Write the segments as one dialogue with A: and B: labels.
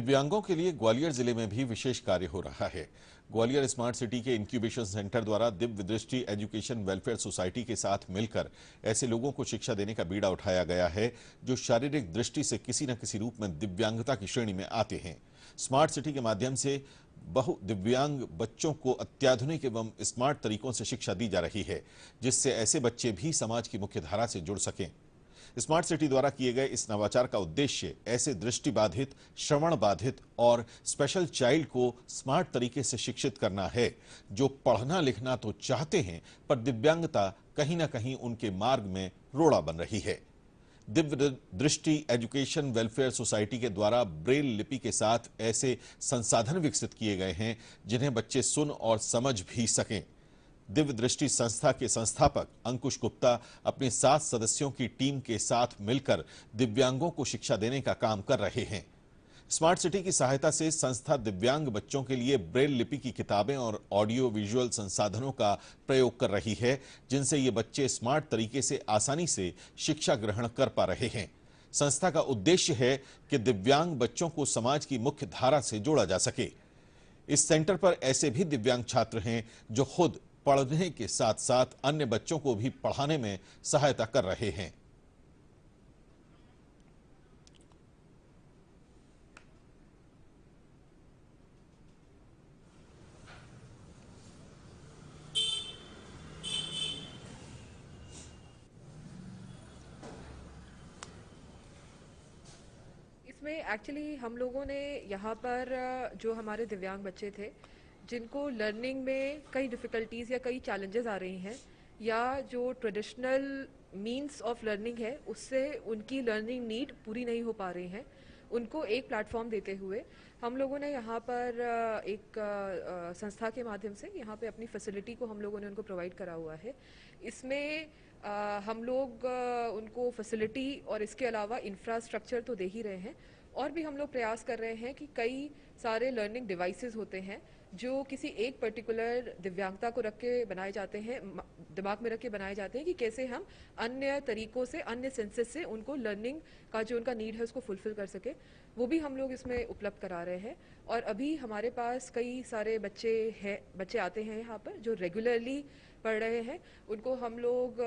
A: दिव्यांगों के लिए ग्वालियर जिले में भी विशेष कार्य हो रहा है। ग्वालियर स्मार्ट सिटी के इंक्यूबेशन सेंटर द्वारा दिव्य दृष्टि एजुकेशन वेलफेयर सोसाइटी के साथ मिलकर ऐसे लोगों को शिक्षा देने का बीड़ा उठाया गया है जो शारीरिक दृष्टि से किसी न किसी रूप में दिव्यांगता की श्रेणी में आते हैं। स्मार्ट सिटी के माध्यम से बहु दिव्यांग बच्चों को अत्याधुनिक एवं स्मार्ट तरीकों से शिक्षा दी जा रही है, जिससे ऐसे बच्चे भी समाज की मुख्य धारा से जुड़ सकें। स्मार्ट सिटी द्वारा किए गए इस नवाचार का उद्देश्य ऐसे दृष्टि बाधित, श्रवण बाधित और स्पेशल चाइल्ड को स्मार्ट तरीके से शिक्षित करना है, जो पढ़ना लिखना तो चाहते हैं पर दिव्यांगता कहीं ना कहीं उनके मार्ग में रोड़ा बन रही है। दिव्य दृष्टि एजुकेशन वेलफेयर सोसाइटी के द्वारा ब्रेल लिपि के साथ ऐसे संसाधन विकसित किए गए हैं जिन्हें बच्चे सुन और समझ भी सकें। दिव्य दृष्टि संस्था के संस्थापक अंकुश गुप्ता अपने 7 सदस्यों की टीम के साथ मिलकर दिव्यांगों को शिक्षा देने का काम कर रहे हैं। स्मार्ट सिटी की सहायता से संस्था दिव्यांग बच्चों के लिए ब्रेल लिपि की किताबें और ऑडियो विजुअल संसाधनों का प्रयोग कर रही है, जिनसे ये बच्चे स्मार्ट तरीके से आसानी से शिक्षा ग्रहण कर पा रहे हैं। संस्था का उद्देश्य है कि दिव्यांग बच्चों को समाज की मुख्य धारा से जोड़ा जा सके। इस सेंटर पर ऐसे भी दिव्यांग छात्र हैं जो खुद पढ़ने के साथ साथ अन्य बच्चों को भी पढ़ाने में सहायता कर रहे हैं।
B: इसमें एक्चुअली हम लोगों ने यहाँ पर जो हमारे दिव्यांग बच्चे थे जिनको लर्निंग में कई डिफ़िकल्टीज़ या कई चैलेंजेस आ रही हैं या जो ट्रेडिशनल मींस ऑफ लर्निंग है उससे उनकी लर्निंग नीड पूरी नहीं हो पा रही हैं, उनको एक प्लेटफॉर्म देते हुए हम लोगों ने यहाँ पर एक संस्था के माध्यम से यहाँ पे अपनी फैसिलिटी को हम लोगों ने उनको प्रोवाइड करा हुआ है। इसमें हम लोग उनको फैसिलिटी और इसके अलावा इंफ्रास्ट्रक्चर तो दे ही रहे हैं और भी हम लोग प्रयास कर रहे हैं कि कई सारे लर्निंग डिवाइसेस होते हैं जो किसी एक पर्टिकुलर दिव्यांगता को रख के बनाए जाते हैं, दिमाग में रख के बनाए जाते हैं कि कैसे हम अन्य तरीकों से, अन्य सेंसेस से उनको लर्निंग का जो उनका नीड है उसको फुलफिल कर सके, वो भी हम लोग इसमें उपलब्ध करा रहे हैं। और अभी हमारे पास कई सारे बच्चे आते हैं यहाँ पर जो रेगुलरली पढ़ रहे हैं, उनको हम लोग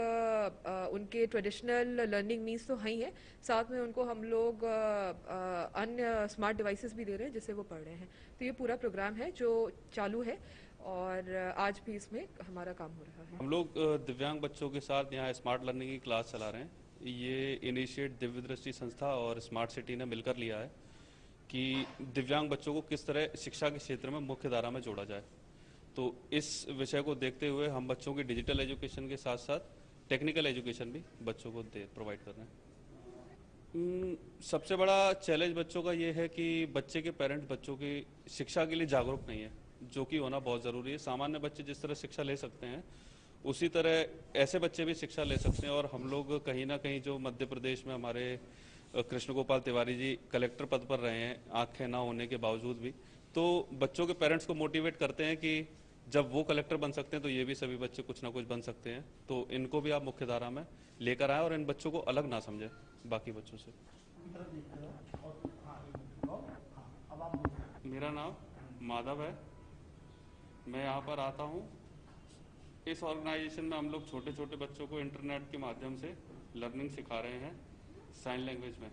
B: उनके ट्रेडिशनल लर्निंग मीन्स तो हैं ही हैं, साथ में उनको हम लोग अन्य स्मार्ट डिवाइसेस भी दे रहे हैं जिससे वो पढ़ रहे हैं। तो ये पूरा प्रोग्राम है जो चालू है और आज भी इसमें हमारा काम हो रहा है।
C: हम लोग दिव्यांग बच्चों के साथ यहाँ स्मार्ट लर्निंग की क्लास चला रहे हैं। ये इनिशिएट दिव्य दृष्टि संस्था और स्मार्ट सिटी ने मिलकर लिया है कि दिव्यांग बच्चों को किस तरह शिक्षा के क्षेत्र में मुख्य धारा में जोड़ा जाए। तो इस विषय को देखते हुए हम बच्चों की डिजिटल एजुकेशन के साथ साथ टेक्निकल एजुकेशन भी बच्चों को प्रोवाइड कर रहे हैं। सबसे बड़ा चैलेंज बच्चों का ये है कि बच्चे के पेरेंट्स बच्चों की शिक्षा के लिए जागरूक नहीं है, जो कि होना बहुत ज़रूरी है। सामान्य बच्चे जिस तरह शिक्षा ले सकते हैं उसी तरह ऐसे बच्चे भी शिक्षा ले सकते हैं। और हम लोग कहीं ना कहीं जो मध्य प्रदेश में हमारे कृष्ण गोपाल तिवारी जी कलेक्टर पद पर रहे हैं, आंखें ना होने के बावजूद भी, तो बच्चों के पेरेंट्स को मोटिवेट करते हैं कि जब वो कलेक्टर बन सकते हैं तो ये भी सभी बच्चे कुछ ना कुछ बन सकते हैं। तो इनको भी आप मुख्य धारा में लेकर आए और इन बच्चों को अलग ना समझें बाकी बच्चों से। मेरा नाम माधव है, मैं यहाँ पर आता हूँ। इस ऑर्गेनाइजेशन में हम लोग छोटे छोटे बच्चों को इंटरनेट के माध्यम से लर्निंग सिखा रहे हैं साइन लैंग्वेज में।